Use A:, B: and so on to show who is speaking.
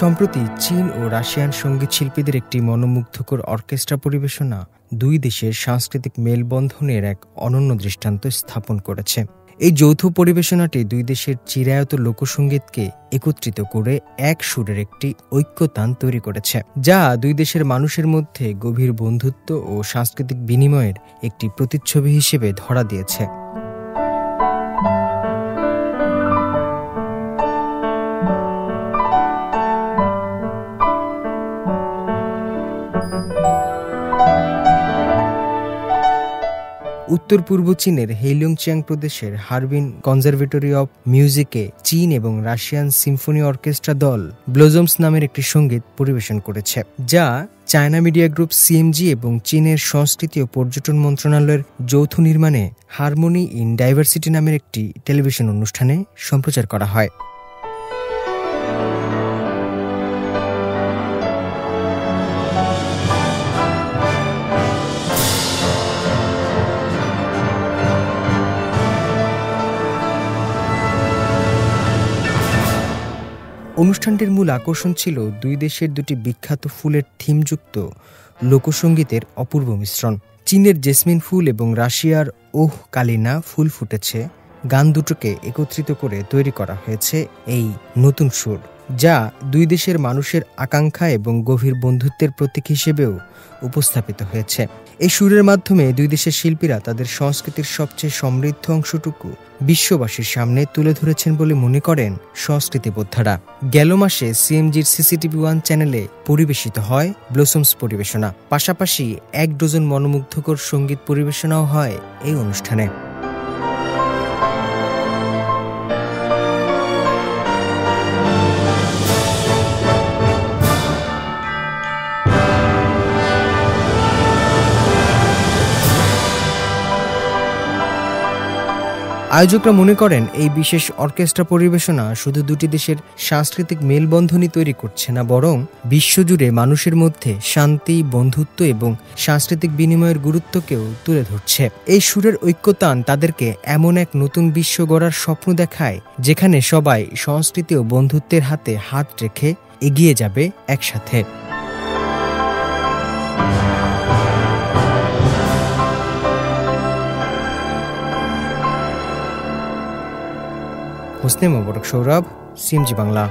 A: সম্প্রতি চীন ও রাশিয়ান সঙ্গীত শিল্পীদের একটি মনোমুগ্ধকর অর্কেস্ট্রা পরিবেশনা দুই দেশের সাংস্কৃতিক মেলবন্ধনের এক অনন্য দৃষ্টান্ত স্থাপন করেছে। এই যৌথ পরিবেশনাটি দুই দেশের চিরায়ত লোকসঙ্গীতকে একত্রিত করে এক সুরের একটি ঐক্যতান তৈরি করেছে, যা দুই দেশের মানুষের মধ্যে গভীর বন্ধুত্ব ও সাংস্কৃতিক বিনিময়ের একটি প্রতিচ্ছবি হিসেবে ধরা দিয়েছে। উত্তর পূর্ব চীনের হেইলংচিয়াং প্রদেশের হারবিন কনজারভেটরি অব মিউজিকে চীন এবং রাশিয়ান সিম্ফনি অর্কেস্ট্রা দল ব্লজমস নামের একটি সঙ্গীত পরিবেশন করেছে, যা চায়না মিডিয়া গ্রুপ সিএমজি এবং চীনের সংস্কৃতি ও পর্যটন মন্ত্রণালয়ের যৌথ নির্মাণে হারমোনি ইন ডাইভার্সিটি নামের একটি টেলিভিশন অনুষ্ঠানে সম্প্রচার করা হয়। অনুষ্ঠানটির মূল আকর্ষণ ছিল দুই দেশের দুটি বিখ্যাত ফুলের থিমযুক্ত লোকসঙ্গীতের অপূর্ব মিশ্রণ। চীনের জেসমিন ফুল এবং রাশিয়ার ওহ কালিনা ফুল ফুটেছে গান দুটোকে একত্রিত করে তৈরি করা হয়েছে এই নতুন সুর, যা দুই দেশের মানুষের আকাঙ্ক্ষা এবং গভীর বন্ধুত্বের প্রতীক হিসেবেও উপস্থাপিত হয়েছে। এই সুরের মাধ্যমে দুই দেশের শিল্পীরা তাদের সংস্কৃতির সবচেয়ে সমৃদ্ধ অংশটুকু বিশ্ববাসীর সামনে তুলে ধরেছেন বলে মনে করেন সংস্কৃতি বোদ্ধারা। গেল মাসে সিএমজির CCTV1 চ্যানেলে পরিবেশিত হয় ব্লসমস পরিবেশনা, পাশাপাশি 1 ডজন মনোমুগ্ধকর সঙ্গীত পরিবেশনাও হয় এই অনুষ্ঠানে। আয়োজকরা মনে করেন এই বিশেষ অর্কেস্ট্রা পরিবেশনা শুধু দুটি দেশের সাংস্কৃতিক মেলবন্ধনই তৈরি করছে না, বরং বিশ্বজুড়ে মানুষের মধ্যে শান্তি, বন্ধুত্ব এবং সাংস্কৃতিক বিনিময়ের গুরুত্বকেও তুলে ধরছে। এই সুরের ঐক্যতান তাদেরকে এমন এক নতুন বিশ্ব গড়ার স্বপ্ন দেখায়, যেখানে সবাই সংস্কৃতি ও বন্ধুত্বের হাতে হাত রেখে এগিয়ে যাবে একসাথে। হোসনে মোবারক সৌরভ, সিএমজি বাংলা।